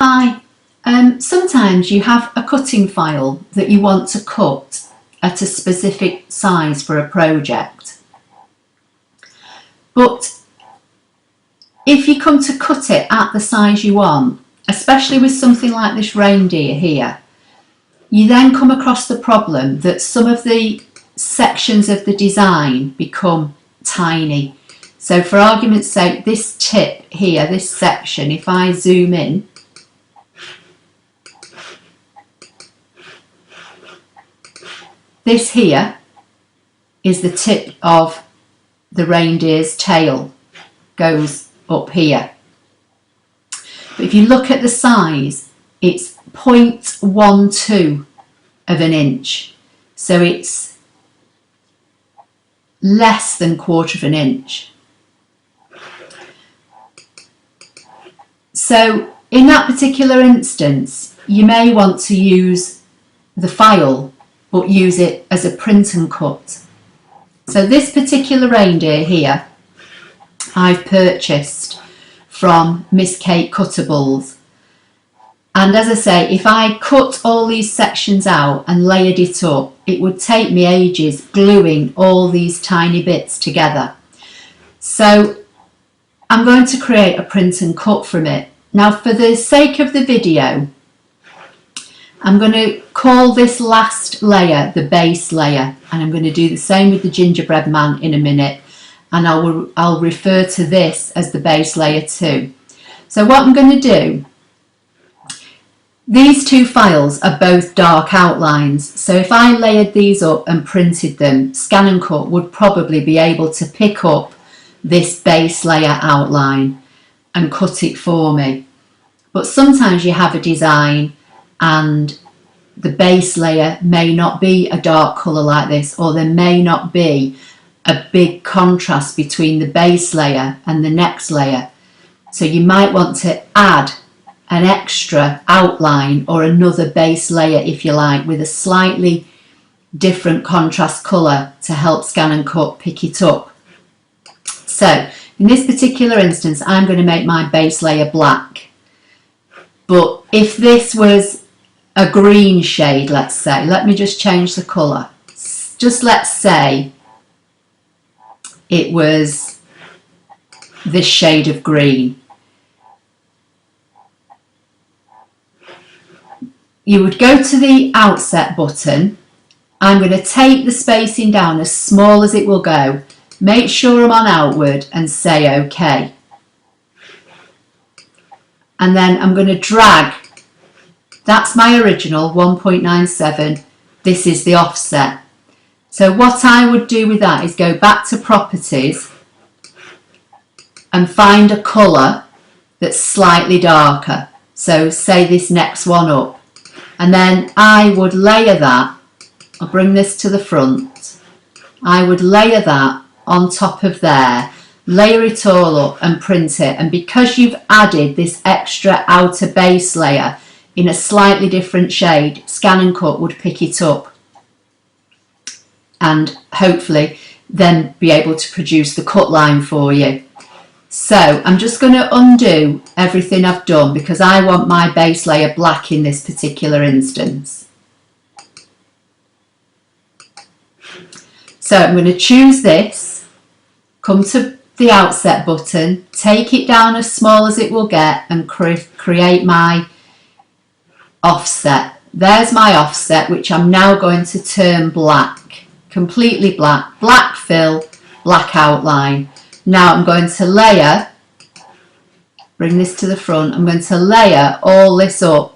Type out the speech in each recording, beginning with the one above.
Hi, sometimes you have a cutting file that you want to cut at a specific size for a project. But if you come to cut it at the size you want, especially with something like this reindeer here, you then come across the problem that some of the sections of the design become tiny. So for argument's sake, this tip here, this section, if I zoom in, this here is the tip of the reindeer's tail, goes up here. But if you look at the size, it's 0.12 of an inch. So it's less than 1/4 of an inch. So in that particular instance, you may want to use the file, but use it as a print and cut. So this particular reindeer here, I've purchased from Miss Kate Cuttables. And as I say, if I cut all these sections out and layered it up, it would take me ages gluing all these tiny bits together. So I'm going to create a print and cut from it. Now, for the sake of the video, I'm going to call this last layer the base layer, and I'm going to do the same with the gingerbread man in a minute, and I'll refer to this as the base layer too. So what I'm going to do, these two files are both dark outlines, so if I layered these up and printed them, ScanNCut would probably be able to pick up this base layer outline and cut it for me. But sometimes you have a design and the base layer may not be a dark colour like this, or there may not be a big contrast between the base layer and the next layer. So you might want to add an extra outline or another base layer, if you like, with a slightly different contrast colour to help ScanNCut pick it up. So in this particular instance, I'm going to make my base layer black. But if this was a green shade, let's say, let me just change the colour. Just let's say it was this shade of green. You would go to the outset button. I'm going to take the spacing down as small as it will go. Make sure I'm on outward and say OK. And then I'm going to drag, that's my original 1.97, this is the offset. So what I would do with that is go back to properties and find a colour that's slightly darker. So say this next one up. And then I would layer that, I'll bring this to the front, I would layer that on top of there, layer it all up and print it. And because you've added this extra outer base layer in a slightly different shade, ScanNCut would pick it up and hopefully then be able to produce the cut line for you. So I'm just going to undo everything I've done because I want my base layer black in this particular instance. So I'm going to choose this, come to the outset button, take it down as small as it will get and create my offset. There's my offset, which I'm now going to turn black, completely black, black fill, black outline. Now I'm going to layer, bring this to the front, I'm going to layer all this up.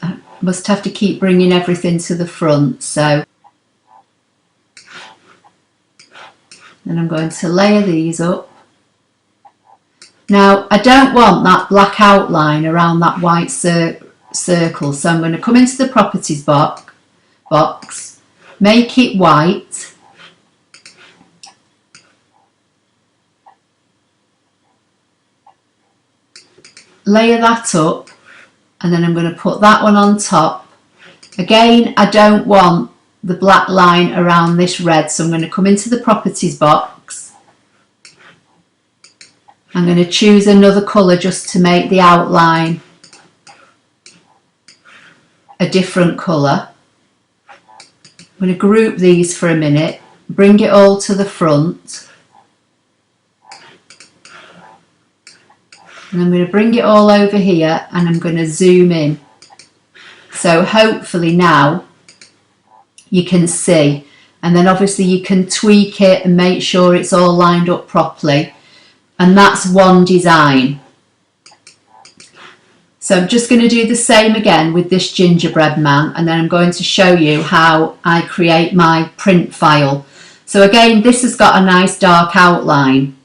I must have to keep bringing everything to the front, so then I'm going to layer these up. Now I don't want that black outline around that white circle, so I'm going to come into the properties box, make it white, layer that up, and then I'm going to put that one on top. Again, I don't want the black line around this red. So I'm going to come into the properties box. I'm going to choose another colour just to make the outline a different colour. I'm going to group these for a minute, bring it all to the front, and I'm going to bring it all over here and I'm going to zoom in. So hopefully now you can see, and then obviously you can tweak it and make sure it's all lined up properly, and that's one design. So I'm just going to do the same again with this gingerbread man, and then I'm going to show you how I create my print file. So again, this has got a nice dark outline,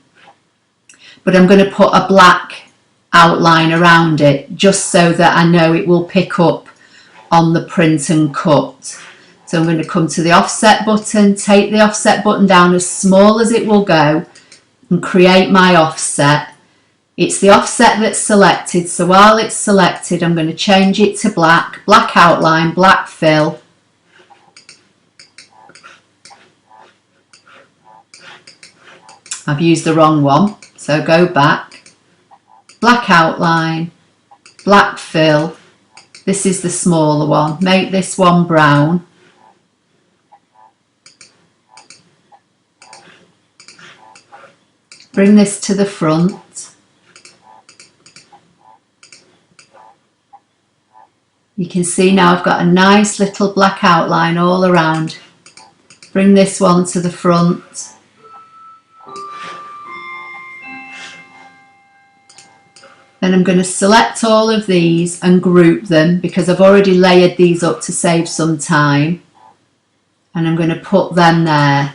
but I'm going to put a black outline around it just so that I know it will pick up on the print and cut. So I'm going to come to the offset button, take the offset button down as small as it will go and create my offset. It's the offset that's selected, so while it's selected I'm going to change it to black, black outline, black fill. I've used the wrong one, so go back, black outline, black fill. This is the smaller one, make this one brown. Bring this to the front. You can see now I've got a nice little black outline all around. Bring this one to the front. Then I'm going to select all of these and group them because I've already layered these up to save some time. And I'm going to put them there.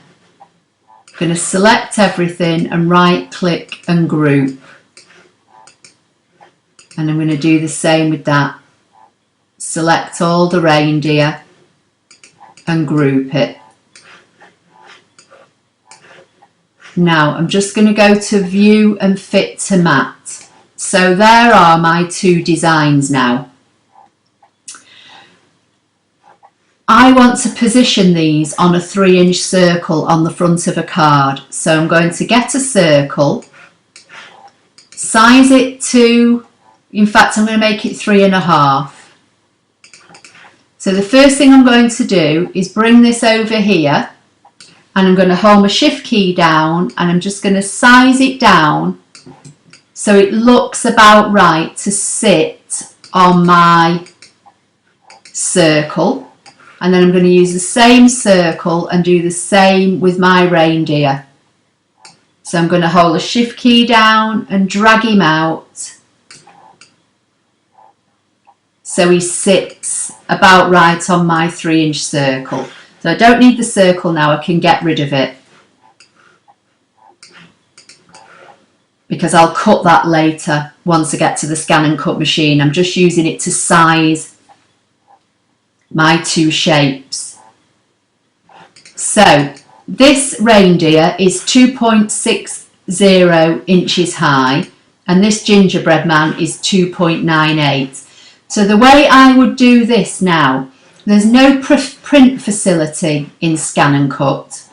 I'm going to select everything and right click and group. And I'm going to do the same with that. Select all the reindeer and group it. Now I'm just going to go to view and fit to mat. So there are my two designs now. I want to position these on a 3-inch circle on the front of a card. So I'm going to get a circle, size it to, in fact I'm going to make it 3.5. So the first thing I'm going to do is bring this over here and I'm going to hold my shift key down and I'm just going to size it down so it looks about right to sit on my circle. And then I'm going to use the same circle and do the same with my reindeer. So I'm going to hold the shift key down and drag him out so he sits about right on my 3-inch circle. So I don't need the circle now, I can get rid of it because I'll cut that later once I get to the scan and cut machine. I'm just using it to size my two shapes. So this reindeer is 2.60 inches high and this gingerbread man is 2.98. So the way I would do this now, there's no print facility in ScanNCut.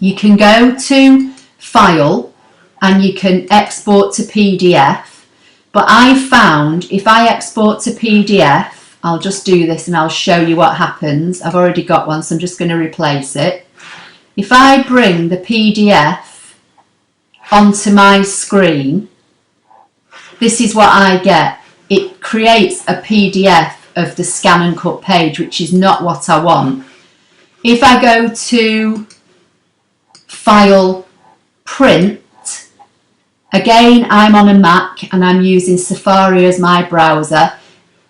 You can go to File and you can export to PDF, but I found if I export to PDF, I'll just do this and I'll show you what happens. I've already got one, so I'm just going to replace it. If I bring the PDF onto my screen, this is what I get. It creates a PDF of the ScanNCut page, which is not what I want. If I go to File, Print, again I'm on a Mac and I'm using Safari as my browser.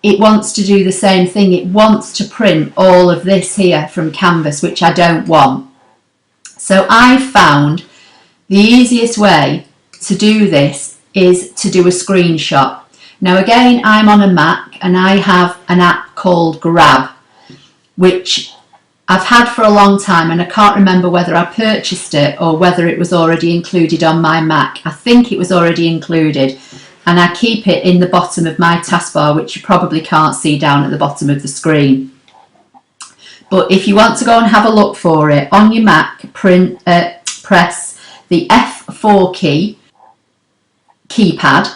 It wants to do the same thing. It wants to print all of this here from Canvas, which I don't want. So I found the easiest way to do this is to do a screenshot. Now again, I'm on a Mac and I have an app called Grab, which I've had for a long time and I can't remember whether I purchased it or whether it was already included on my Mac. I think it was already included and I keep it in the bottom of my taskbar, which you probably can't see down at the bottom of the screen. But if you want to go and have a look for it on your Mac, press the F4 keypad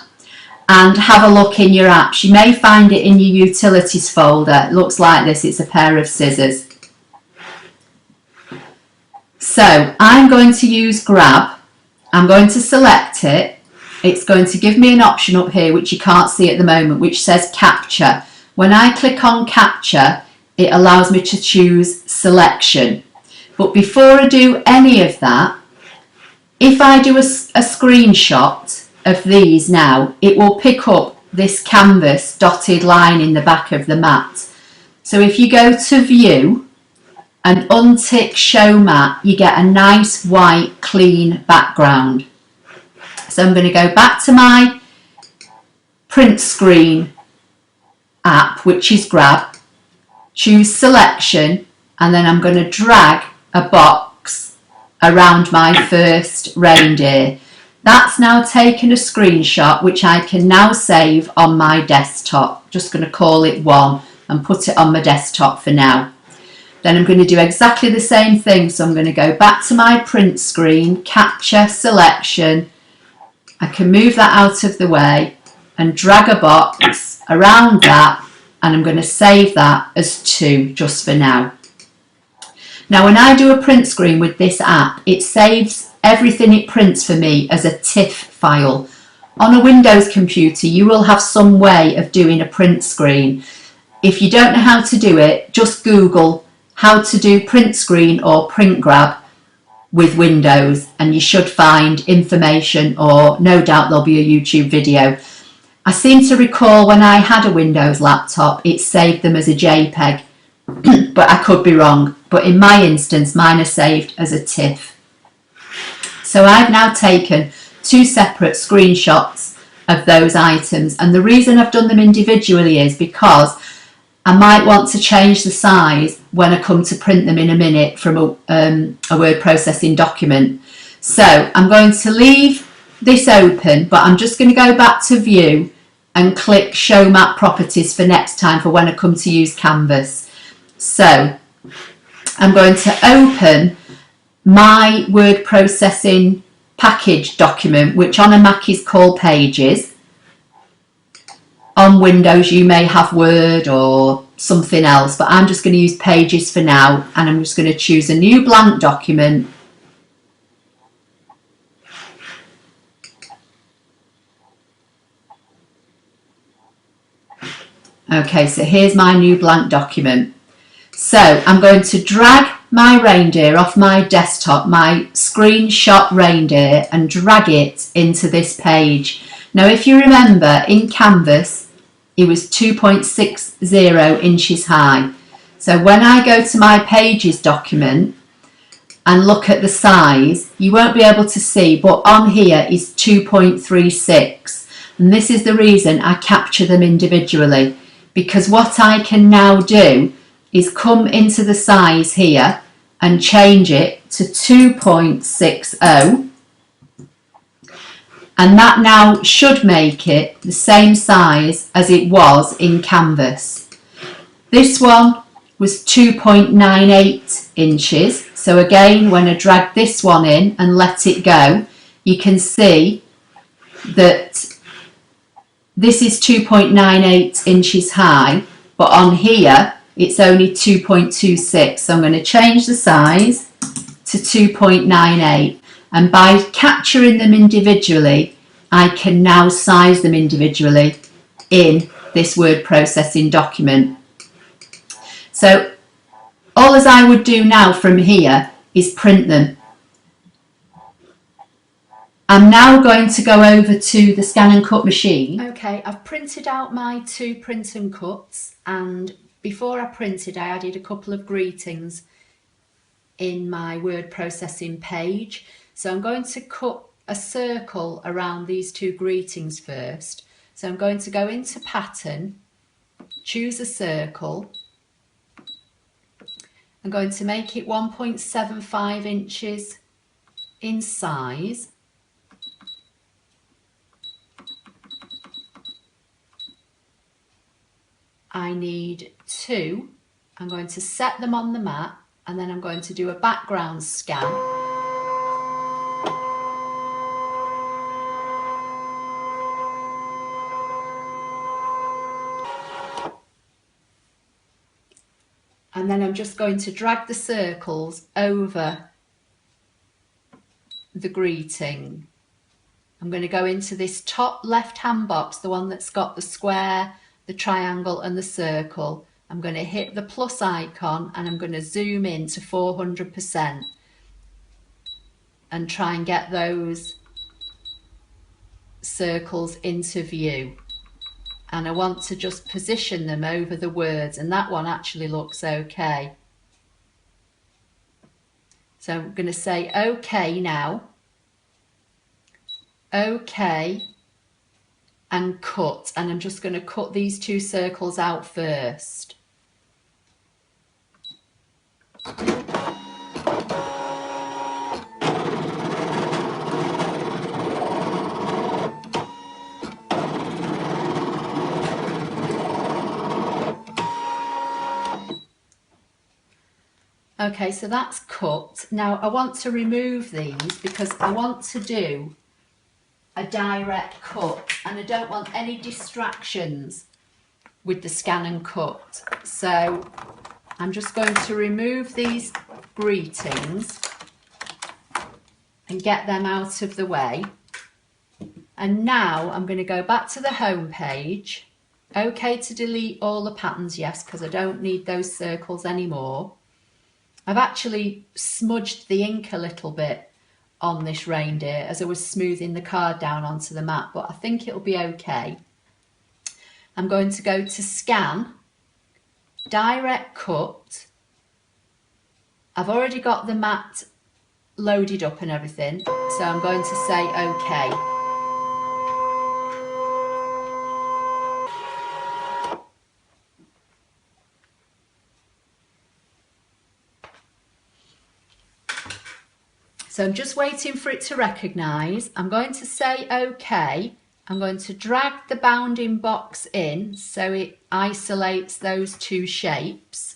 and have a look in your apps. You may find it in your utilities folder. It looks like this. It's a pair of scissors. So I'm going to use grab. I'm going to select it. It's going to give me an option up here which you can't see at the moment, which says capture. When I click on capture, it allows me to choose selection. But before I do any of that, if I do a screenshot of these now, it will pick up this canvas dotted line in the back of the mat. So if you go to view and untick show mat, you get a nice white clean background. So I'm going to go back to my print screen app, which is grab, choose selection, and then I'm going to drag a box around my first reindeer. That's now taken a screenshot which I can now save on my desktop. Just going to call it 1 and put it on my desktop for now. Then I'm going to do exactly the same thing. So I'm going to go back to my print screen, capture, selection. I can move that out of the way and drag a box around that, and I'm going to save that as 2 just for now. Now when I do a print screen with this app, it saves everything it prints for me as a TIFF file. On a Windows computer, you will have some way of doing a print screen. If you don't know how to do it, just Google how to do print screen or print grab with Windows and you should find information, or no doubt there'll be a YouTube video. I seem to recall when I had a Windows laptop, it saved them as a JPEG, but I could be wrong. But in my instance, mine are saved as a TIFF. So I've now taken 2 separate screenshots of those items, and the reason I've done them individually is because I might want to change the size when I come to print them in a minute from a word processing document. So I'm going to leave this open, but I'm just going to go back to view and click show map properties for next time for when I come to use Canvas. So I'm going to open my word processing package document, which on a Mac is called Pages. On Windows you may have Word or something else, but I'm just going to use Pages for now, and I'm just going to choose a new blank document. Okay, so here's my new blank document. So I'm going to drag my reindeer off my desktop, my screenshot reindeer, and drag it into this page. Now if you remember, in Canvas it was 2.60 inches high. So when I go to my Pages document and look at the size, you won't be able to see, but on here is 2.36, and this is the reason I capture them individually, because what I can now do is come into the size here and change it to 2.60, and that now should make it the same size as it was in Canvas. This one was 2.98 inches, so again when I drag this one in and let it go, you can see that this is 2.98 inches high, but on here it's only 2.26, so I'm going to change the size to 2.98, and by capturing them individually I can now size them individually in this word processing document. So all as I would do now from here is print them. I'm now going to go over to the ScanNCut machine. Okay, I've printed out my 2 print and cuts, and before I printed I added a couple of greetings in my word processing page. So I'm going to cut a circle around these 2 greetings first. So I'm going to go into pattern, choose a circle. I'm going to make it 1.75 inches in size. I need 2 I'm going to set them on the mat, and then I'm going to do a background scan. And then I'm just going to drag the circles over the greeting. I'm going to go into this top left hand box, the one that's got the square, the triangle and the circle. I'm going to hit the plus icon and I'm going to zoom in to 400% and try and get those circles into view. And I want to just position them over the words, and that one actually looks okay. So I'm going to say OK now. OK, and cut, and I'm just going to cut these two circles out first. Okay, so that's cut. Now I want to remove these because I want to do a direct cut, and I don't want any distractions with the scan and cut. So I'm just going to remove these greetings and get them out of the way. And now I'm going to go back to the home page. Okay to delete all the patterns, yes, because I don't need those circles anymore. I've actually smudged the ink a little bit on this reindeer as I was smoothing the card down onto the mat, but I think it'll be okay. I'm going to go to scan, direct cut. I've already got the mat loaded up and everything, so I'm going to say okay. So I'm just waiting for it to recognise. I'm going to say OK. I'm going to drag the bounding box in so it isolates those two shapes.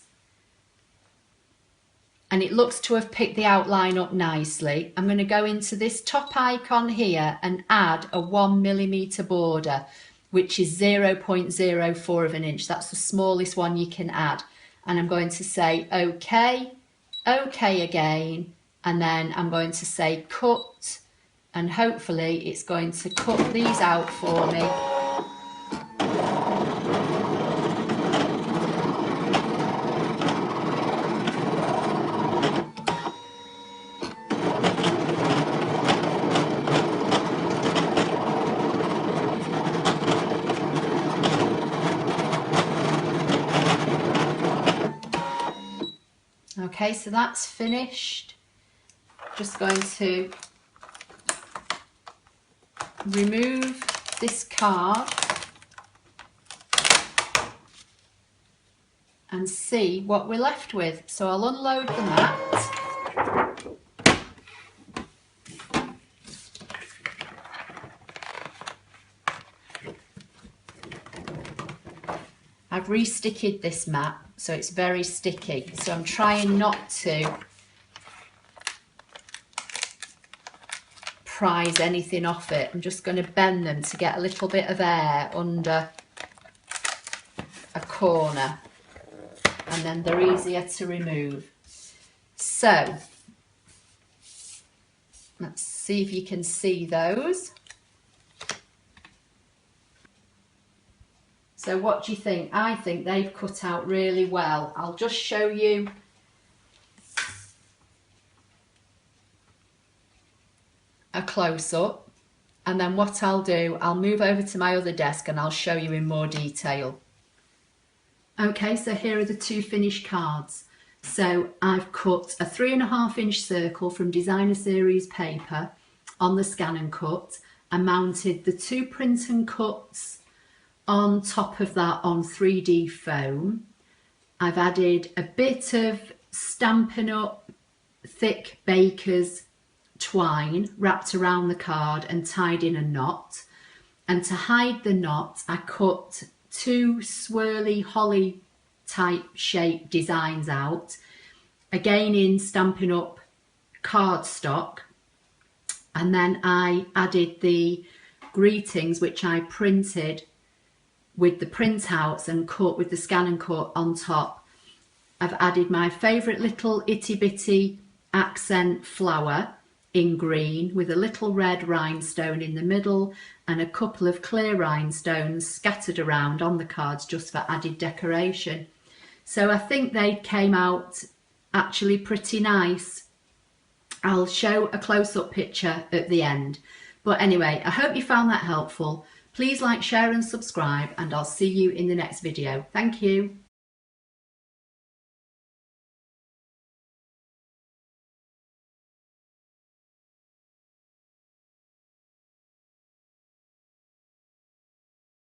And it looks to have picked the outline up nicely. I'm going to go into this top icon here and add a 1mm border, which is 0.04 of an inch. That's the smallest one you can add. And I'm going to say OK, OK again. And then I'm going to say cut, and hopefully it's going to cut these out for me. Okay, so that's finished. Just going to remove this card and see what we're left with. So I'll unload the mat. I've re-sticked this mat, so it's very sticky. So I'm trying not to prise anything off it. I'm just going to bend them to get a little bit of air under a corner, and then they're easier to remove. So let's see if you can see those. So what do you think? I think they've cut out really well. I'll just show you a close-up, and then what I'll do, I'll move over to my other desk and I'll show you in more detail. Okay, so here are the two finished cards. So I've cut a 3.5 inch circle from designer series paper on the ScanNCut and mounted the two print and cuts on top of that on 3D foam. I've added a bit of Stampin Up thick baker's twine wrapped around the card and tied in a knot, and to hide the knot I cut two swirly holly type shape designs out, again in Stampin' Up cardstock, and then I added the greetings which I printed with the printouts and cut with the ScanNCut on top. I've added my favourite little itty bitty accent flower in green with a little red rhinestone in the middle and a couple of clear rhinestones scattered around on the cards just for added decoration. So I think they came out actually pretty nice. I'll show a close-up picture at the end. But anyway, I hope you found that helpful. Please like, share and subscribe, and I'll see you in the next video. Thank you.